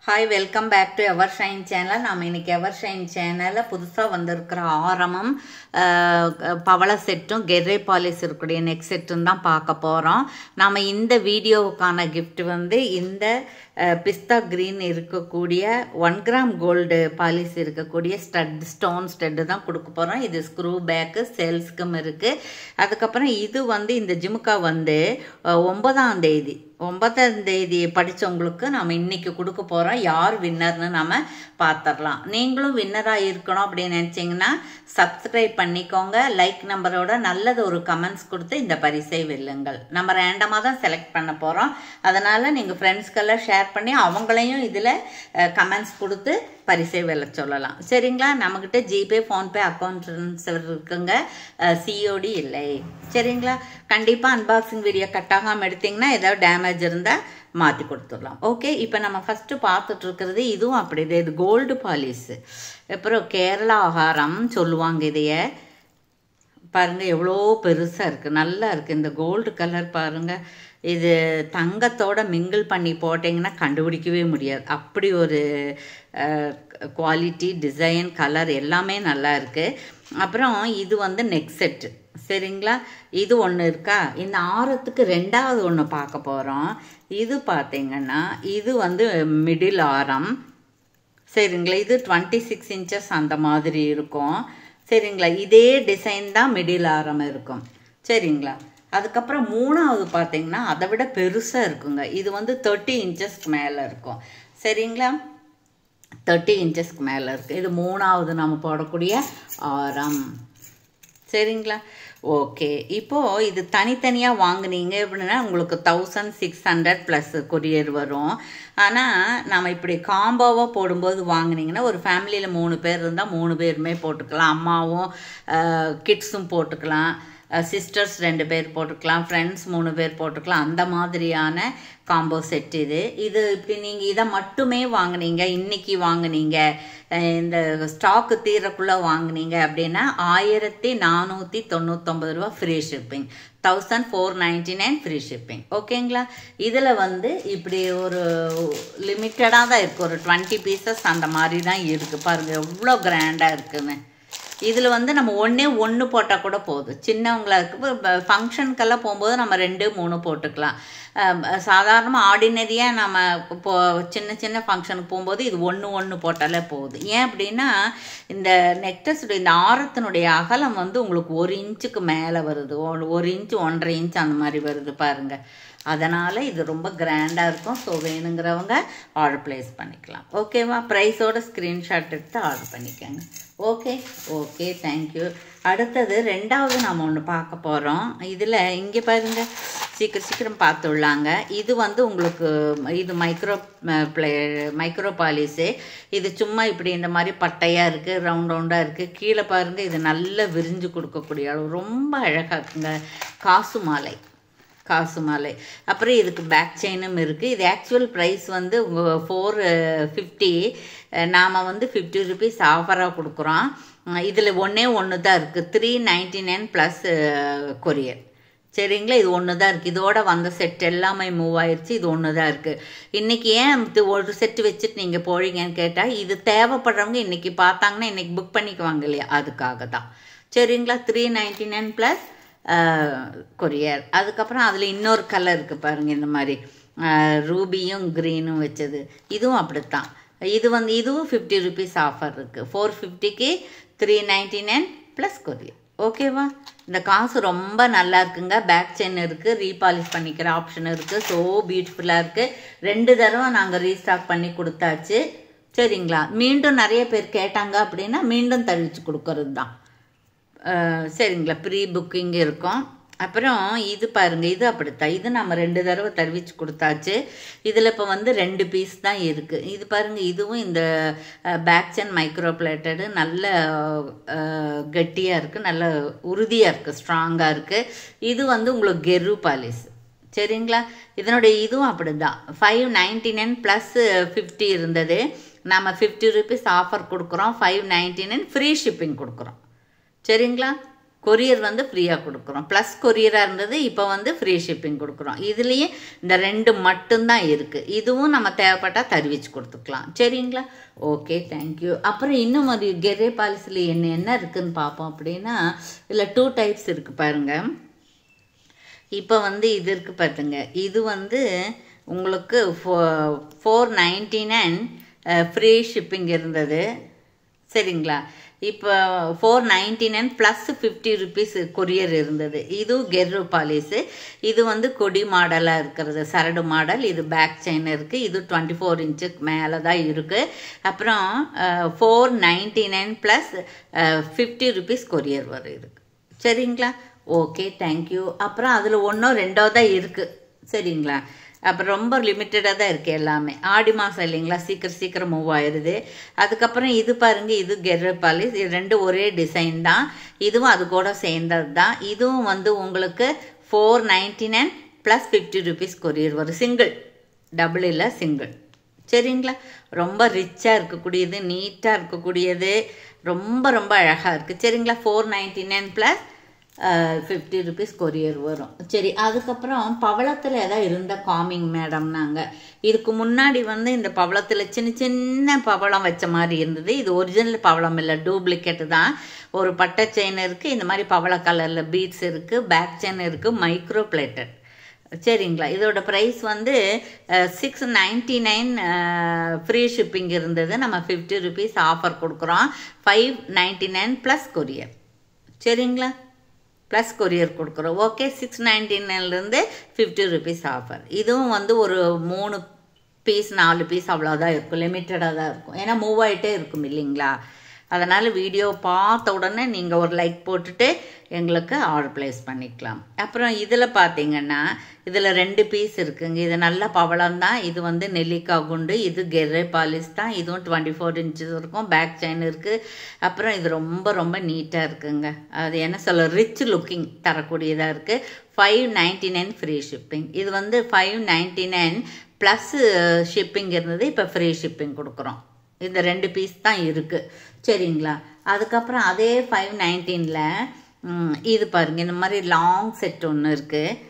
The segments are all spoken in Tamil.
Hi, welcome back to Evershine channel. நாம இன்னைக்கு Evershine channelல புதுசா வந்திருக்கிற ஆரமும் பவள செட்டும் கெர்ரே பாலிஷ் இருக்கக்கூடிய நெக் செட்டும் தான் பார்க்க போறோம். நாம இந்த வீடியோவுக்கான gift வந்து இந்த பிஸ்தா கிரீன் இருக்கக்கூடிய 1 கிராம் கோல்டு பாலிஷ் இருக்கக்கூடிய ஸ்டோன் ஸ்டட் தான் கொடுக்க போறோம். இது ஸ்க்ரூ பேக் சேல்ஸ்க்கும் இருக்கு. அதுக்கப்புறம் இது வந்து இந்த ஜிமுக்கா வந்து 9ஆம் தேதி படித்தவங்களுக்கு நம்ம இன்னைக்கு கொடுக்க போகிறோம். யார் வின்னர்னு நம்ம பார்த்துடலாம். நீங்களும் வின்னராக இருக்கணும் அப்படின்னு நினச்சிங்கன்னா சப்ஸ்கிரைப் பண்ணிக்கோங்க. லைக் நம்பரோட நல்லது ஒரு கமெண்ட்ஸ் கொடுத்து இந்த பரிசை வெல்லுங்கள். நம்ம ரேண்டமாக தான் செலக்ட் பண்ண போகிறோம். அதனால் நீங்கள் ஃப்ரெண்ட்ஸ்க்கெல்லாம் ஷேர் பண்ணி அவங்களையும் இதில் கமெண்ட்ஸ் கொடுத்து பரிசை வெல்ல சொல்லலாம். சரிங்களா? நம்மக்கிட்ட ஜிபே ஃபோன்பே அக்கௌண்ட் இருக்குங்க. சிஓடி இல்லை. சரிங்களா? கண்டிப்பாக அன்பாக்சிங் வீடியோ கட்டாகாமல் எடுத்திங்கன்னா ஏதாவது டேமேஜ் இருந்தால் மாற்றி கொடுத்துடலாம். ஓகே, இப்போ நம்ம ஃபஸ்ட்டு பார்த்துட்டு இருக்கிறது இதுவும் அப்படி இது கோல்டு பாலிஷு. அப்புறம் கேரளா ஆகாரம் சொல்லுவாங்க. இதைய பாருங்கள் எவ்வளோ பெருசாக இருக்குது, நல்லா இருக்குது. இந்த கோல்டு கலர் பாருங்கள், இது தங்கத்தோட மிங்கிள் பண்ணி போட்டிங்கன்னா கண்டுபிடிக்கவே முடியாது. அப்படி ஒரு குவாலிட்டி, டிசைன், கலர் எல்லாமே நல்லா இருக்குது. அப்புறம் இது வந்து நெக் செட்டு. சரிங்களா? இது ஒன்று இருக்கா. இந்த ஆரத்துக்கு ரெண்டாவது ஒன்று பார்க்க போகிறோம். இது பார்த்தீங்கன்னா இது வந்து மிடில் ஆரம். சரிங்களா? இது 26 இன்ச்சஸ் அந்த மாதிரி இருக்கும். சரிங்களா? இதே டிசைன் தான் மிடில் ஆரம் இருக்கும். சரிங்களா? அதுக்கப்புறம் மூணாவது பார்த்தீங்கன்னா அதை விட பெருசாக இருக்குங்க. இது வந்து 30 இன்ச்சஸ்க்கு மேலே இருக்கும். சரிங்களா? 30 இன்ச்சஸ்க்கு மேலே இருக்குது. இது மூணாவது நம்ம போடக்கூடிய ஆரம். சரிங்களா? ஓகே, இப்போது இது தனித்தனியாக வாங்கினீங்க அப்படின்னா உங்களுக்கு 1600 ப்ளஸ் கொரியர் வரும். ஆனால் நம்ம இப்படி காம்போவாக போடும்போது வாங்கினீங்கன்னா ஒரு ஃபேமிலியில் 3 பேர் இருந்தால் 3 பேருமே போட்டுக்கலாம். அம்மாவும் கிட்ஸும் போட்டுக்கலாம், சிஸ்டர்ஸ் 2 பேர் போட்டுக்கலாம், ஃப்ரெண்ட்ஸ் 3 பேர் போட்டுக்கலாம். அந்த மாதிரியான காம்போ செட் இது. இப்படி நீங்கள் இதை மட்டுமே வாங்கினீங்க, இன்னைக்கு வாங்கினீங்க, இந்த ஸ்டாக்கு தீரக்குள்ளே வாங்கினீங்க அப்படின்னா 1499 ரூபா ஃப்ரீ ஷிப்பிங், 1499 ஃப்ரீ ஷிப்பிங். ஓகேங்களா? இதில் வந்து இப்படி ஒரு லிமிட்டடாக தான் இருக்குது. ஒரு 20 பீசஸ் அந்த மாதிரி தான் இருக்குது. பாருங்கள் எவ்வளோ கிராண்டாக இருக்குன்னு. இதில் வந்து நம்ம ஒன்று போட்டால் கூட போதும். சின்னவங்களுக்கு ஃபங்க்ஷனுக்கெல்லாம் போகும்போது நம்ம 2 3 போட்டுக்கலாம். சாதாரணமாக ஆர்டினரியாக நம்ம இப்போ சின்ன ஃபங்க்ஷனுக்கு போகும்போது இது ஒன்று போட்டாலே போதும். ஏன் அப்படின்னா இந்த நெக்லஸுடைய இந்த ஆரத்தினுடைய அகலம் வந்து உங்களுக்கு 1 இன்ச்சுக்கு மேலே வருது. 1 இன்ச்சு 1.5 இன்ச்சு அந்த மாதிரி வருது பாருங்கள். அதனால் இது ரொம்ப கிராண்டாக இருக்கும். ஸோ வேணுங்கிறவங்க ஆர்டர் ப்ளேஸ் பண்ணிக்கலாம். ஓகேவா? ப்ரைஸோட ஸ்க்ரீன்ஷாட் எடுத்து ஆர்டர் பண்ணிக்கோங்க. Okay thank you. அடுத்தது ரெண்டாவது நம்ம ஒன்று பார்க்க போகிறோம். இதில் இங்கே பாருங்கள், சீக்கிரம் பார்த்துள்ளாங்க. இது வந்து உங்களுக்கு இது மைக்ரோ பாலிஷு. இது சும்மா இப்படி இந்த மாதிரி பட்டையாக இருக்குது, ரவுண்டாக இருக்குது. கீழே பாருங்கள், இது நல்லா விரிஞ்சு கொடுக்கக்கூடிய அளவு ரொம்ப அழகாக இருக்குங்க. காசு மாலை. அப்புறம் இதுக்கு பேக் செயினும் இருக்குது. இது ஆக்சுவல் ப்ரைஸ் வந்து 450. நாம் வந்து 50 ருபீஸ் ஆஃபராக கொடுக்குறோம். இதில் ஒன்று தான் இருக்குது. 399 ப்ளஸ் கொரியர். சரிங்களா? இது ஒன்று தான் இருக்குது. இதோட வந்த செட் எல்லாமே மூவ் ஆயிடுச்சு. இது ஒன்று தான் இருக்குது. இன்றைக்கி ஏன் இது ஒரு செட்டு வச்சுட்டு நீங்கள் போறீங்கன்னு கேட்டால், இது தேவைப்படுறவங்க இன்றைக்கி பார்த்தாங்கன்னா இன்றைக்கி புக் பண்ணிக்குவாங்க இல்லையா, அதுக்காக தான். சரிங்களா? 399 ப்ளஸ் கொரியர். அதுக்கப்புறம் அதில் இன்னொரு கலர் இருக்குது பாருங்கள், இந்த மாதிரி ரூபியும் க்ரீனும் வச்சது. இதுவும் அப்படித்தான். இது வந்து இதுவும் 50 ருபீஸ் ஆஃபர் இருக்குது. 450க்கு 399 ப்ளஸ் கொரியர். ஓகேவா? இந்த காசு ரொம்ப நல்லா இருக்குங்க. பேக் செயின் இருக்குது, ரீபாலிஷ் பண்ணிக்கிற ஆப்ஷன் இருக்குது. ஸோ பியூட்டிஃபுல்லாக இருக்குது. 2 தடவை நாங்கள் ரீஸ்டாக் பண்ணி கொடுத்தாச்சு. சரிங்களா? மீண்டும் நிறைய பேர் கேட்டாங்க அப்படின்னா மீண்டும் தள்ளிச்சு கொடுக்கறது தான். சரிங்களா? ப்ரீ புக்கிங் இருக்கும். அப்புறம் இது பாருங்கள், இது அப்படித்தான். இது நம்ம 2 தடவை தருவிச்சு கொடுத்தாச்சு. இதில் இப்போ வந்து 2 பீஸ் தான் இருக்குது. இது பாருங்கள், இதுவும் இந்த பேக் செயின் மைக்ரோ பிளேட்டடு நல்ல கட்டியாக இருக்குது, நல்ல உறுதியாக இருக்குது, ஸ்ட்ராங்காக இருக்குது. இது வந்து உங்களுக்கு கெரு பாலிஷ். சரிங்களா? இதனுடைய இதுவும் அப்படி தான். 599 ப்ளஸ் 50 இருந்தது. நம்ம 50 ருபீஸ் ஆஃபர் கொடுக்குறோம். 599 ஃப்ரீ ஷிப்பிங் கொடுக்குறோம். சரிங்களா? கொரியர் வந்து ஃப்ரீயாக கொடுக்குறோம். ப்ளஸ் கொரியராக இருந்தது, இப்போ வந்து ஃப்ரீ ஷிப்பிங் கொடுக்குறோம். இதுலேயே இந்த 2 மட்டும்தான் இருக்குது. இதுவும் நம்ம தேவைப்பட்டால் தருவிச்சு கொடுத்துக்கலாம். சரிங்களா? Okay, thank you. அப்புறம் இன்னும் ஒரு கெரே பாலிசியில் என்ன இருக்குதுன்னு பார்ப்போம். அப்படின்னா இதில் 2 டைப்ஸ் இருக்குது பாருங்கள். இப்போ வந்து இது இருக்குது பார்த்துங்க. இது வந்து உங்களுக்கு 499 ஃப்ரீ ஷிப்பிங் இருந்தது. சரிங்களா? இப்போ 499 ப்ளஸ் 50 ருபீஸ் கொரியர் இருந்தது. இதுவும் கெர்ரு பாலிஸு. இது வந்து கொடி மாடலாக இருக்கிறது, சரடு மாடல். இது பேக் செயின் இருக்குது. இது 24 இன்ச்சுக்கு மேலே தான் இருக்குது. அப்புறம் 499 ப்ளஸ் 50 ருபீஸ் கொரியர் வரும் இதுக்கு. சரிங்களா? Okay, thank you. அப்புறம் அதில் 1 2 தான் இருக்குது. சரிங்களா? அப்புறம் ரொம்ப லிமிட்டடாக தான் இருக்குது எல்லாமே. ஆடி மாதம் இல்லைங்களா, சீக்கிரம் மூவ் ஆயிடுது. அதுக்கப்புறம் இது பாருங்கள், இது கெர்ரு பாலிஸ். இது 2 ஒரே டிசைன் தான். இதுவும் அது கூட சேர்ந்தது தான். இதுவும் வந்து உங்களுக்கு 499 ப்ளஸ் 50 ருபீஸ் கொரியர் வரும். சிங்கிள், டபுள் இல்லை, சிங்கிள். சரிங்களா? ரொம்ப ரிச்சாக இருக்கக்கூடியது, நீட்டாக இருக்கக்கூடியது, ரொம்ப ரொம்ப அழகாக இருக்குது. சரிங்களா? 499 ப்ளஸ் 50 ருபீஸ் கொரியர் வரும். சரி, அதுக்கப்புறம் பவளத்தில் எதாவது இருந்தால் காமிங் மேடம். நாங்கள் இதுக்கு முன்னாடி வந்து இந்த பவளத்தில் சின்ன பவளம் வச்ச மாதிரி இருந்தது. இது ஒரிஜினல் பவளம் இல்லை, டூப்ளிகேட்டு தான். ஒரு பட்டை செயின் இருக்குது, இந்த மாதிரி பவள கலரில் பீட்ஸ் இருக்குது, பேக் செயின் இருக்குது, மைக்ரோ பிளேட்டட். சரிங்களா? இதோட ப்ரைஸ் வந்து 699 ஃப்ரீ ஷிப்பிங் இருந்தது. நம்ம 50 ருபீஸ் ஆஃபர் கொடுக்குறோம். 599 ப்ளஸ் கொரியர். சரிங்களா? ப்ளஸ் கொரியர் கொடுக்குறோம். ஓகே, 699லேருந்து 50 ருபீஸ் ஆஃபர். இதுவும் வந்து ஒரு 3 பீஸ் 4 பீஸ் அவ்வளோதான் இருக்கும், லிமிட்டடாக தான் இருக்கும். ஏன்னா மூவ் ஆகிட்டே இருக்கும் இல்லைங்களா? அதனால் வீடியோ பார்த்த உடனே நீங்கள் ஒரு லைக் போட்டுட்டு எங்களுக்கு ஆர்டர் ப்ளேஸ் பண்ணிக்கலாம். அப்புறம் இதில் பார்த்தீங்கன்னா இதில் 2 பீஸ் இருக்குங்க. இது நல்ல பவளம் தான். இது வந்து நெல்லிக்காய் குண்டு. இது கெர்ரே பாலிஸ் தான். இதுவும் 24 இன்ச்சஸ் இருக்கும். பேக் செயின் இருக்குது. அப்புறம் இது ரொம்ப ரொம்ப நீட்டாக இருக்குங்க. அது என்ன சொல்ல, ரிச் லுக்கிங் தரக்கூடியதாக இருக்குது. 599 ஃப்ரீ ஷிப்பிங். இது வந்து 599 ப்ளஸ் ஷிப்பிங் இருந்தது. இப்போ ஃப்ரீ ஷிப்பிங் கொடுக்குறோம். இந்த 2 பீஸ் தான் இருக்குது. சரிங்களா? அதுக்கப்புறம் அதே 519ல் இது பாருங்கள், இந்த மாதிரி லாங் செட் ஒன்று இருக்குது.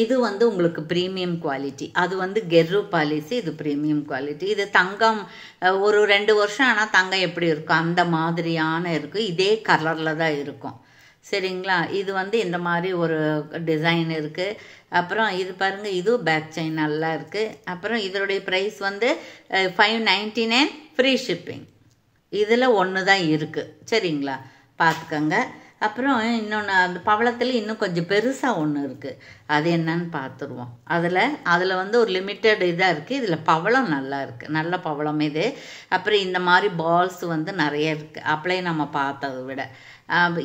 இது வந்து உங்களுக்கு ப்ரீமியம் குவாலிட்டி. அது வந்து கெர்ரு பாலிசி, இது ப்ரீமியம் குவாலிட்டி. இது தங்கம் ஒரு 2 வருஷம் ஆனால் தங்கம் எப்படி இருக்கும் அந்த மாதிரியான இருக்குது. இதே கலரில் தான் இருக்கும். சரிங்களா? இது வந்து இந்த மாதிரி ஒரு டிசைன் இருக்குது. அப்புறம் இது பாருங்கள், இதுவும் பேக் செயின் நல்லா இருக்குது. அப்புறம் இதனுடைய ப்ரைஸ் வந்து 599 ஃப்ரீ ஷிப்பிங். இதில் 1 தான் இருக்குது. சரிங்களா? பார்த்துக்கோங்க. அப்புறம் இன்னொன்று, அந்த பவளத்தில் இன்னும் கொஞ்சம் பெருசாக ஒன்று இருக்குது. அது என்னன்னு பார்த்துருவோம். அதில் வந்து ஒரு லிமிட்டட் இதாக இருக்குது. இதில் பவளம் நல்லா இருக்குது, நல்ல பவளம் இது. அப்புறம் இந்த மாதிரி பால்ஸ் வந்து நிறைய இருக்குது, அப்படியே நம்ம பார்த்ததை விட.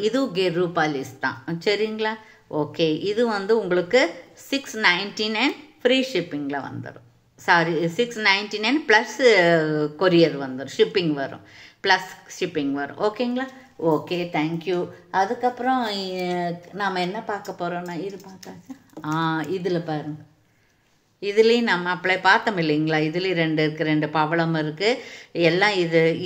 இதுவும் கெர்ரு பாலிஸ் தான். சரிங்களா? ஓகே, இது வந்து உங்களுக்கு 699 ஃப்ரீ ஷிப்பிங்கில் வந்துடும். சாரி, 699 ப்ளஸ் கொரியர் வந்துடும், ஷிப்பிங் வரும், ப்ளஸ் ஷிப்பிங் வரும். ஓகேங்களா? Okay, thank you. அதுக்கப்புறம் நாம் என்ன பார்க்க போகிறோன்னா, இது பார்த்தாச்சா? இதில் பாருங்கள், இதுலேயும் நம்ம அப்ளை பார்த்தோம் இல்லைங்களா? இதுலேயும் 2 இருக்குது, 2 பவளம் இருக்குது எல்லாம்.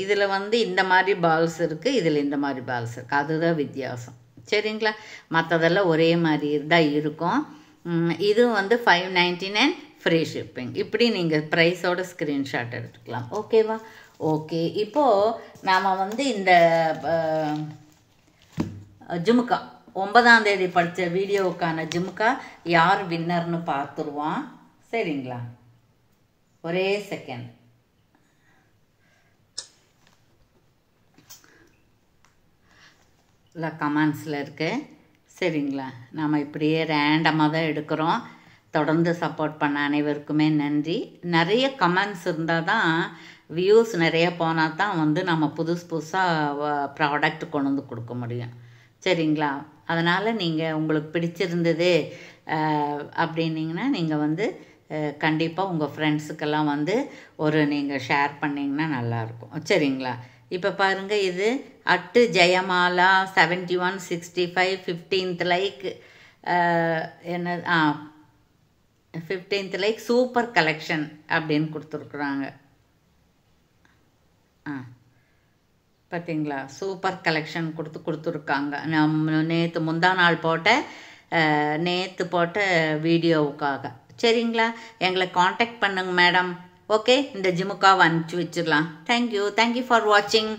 இதில் வந்து இந்த மாதிரி பால்ஸ் இருக்குது, இதில் இந்த மாதிரி பால்ஸ் இருக்குது. அதுதான் வித்தியாசம். சரிங்களா? மற்றதெல்லாம் ஒரே மாதிரி தான் இருக்கும். இது வந்து 599 ஃப்ரீ ஷிப்பிங். இப்படி நீங்கள் ப்ரைஸோட ஸ்க்ரீன்ஷாட் எடுத்துக்கலாம். ஓகேவா? ஓகே, இப்போது நாம் வந்து இந்த ஜுமுக்கா 9ஆம் தேதி படித்த வீடியோவுக்கான ஜுமுக்கா யார் வின்னர்னு பார்த்துருவான். சரிங்களா? ஒரே செகண்ட். இல்லை, கமெண்ட்ஸில் இருக்குது. சரிங்களா? நம்ம இப்படியே ரேண்டமாக தான் எடுக்கிறோம். தொடர்ந்து சப்போர்ட் பண்ண அனைவருக்குமே நன்றி. நிறைய கமெண்ட்ஸ் இருந்தால் தான், வியூஸ் நிறைய போனால் தான் வந்து நம்ம புதுசாக ப்ராடக்ட் கொண்டு வந்து கொடுக்க முடியும். சரிங்களா? அதனால் நீங்கள் உங்களுக்கு பிடிச்சிருந்தது அப்படின்னிங்கன்னா நீங்கள் வந்து கண்டிப்பாக உங்கள் ஃப்ரெண்ட்ஸுக்கெல்லாம் வந்து நீங்கள் ஷேர் பண்ணிங்கன்னா நல்லாயிருக்கும். சரிங்களா? இப்போ பாருங்கள், இது அட்டு ஜெயமாலா 7165 15th லைக். என்ன 15th லைக் சூப்பர் கலெக்ஷன் அப்படின்னு கொடுத்துருக்குறாங்க. பார்த்தீங்களா, சூப்பர் கலெக்ஷன் கொடுத்துருக்காங்க. நேற்று முந்தா நாள் நேற்று போட்ட வீடியோவுக்காக. சரிங்களா, எங்களை காண்டாக்ட் பண்ணுங்க மேடம். ஓகே, இந்த ஜிமுக்காவை அனுப்பிச்சி வச்சிடலாம். தேங்க்யூ ஃபார் வாட்சிங்.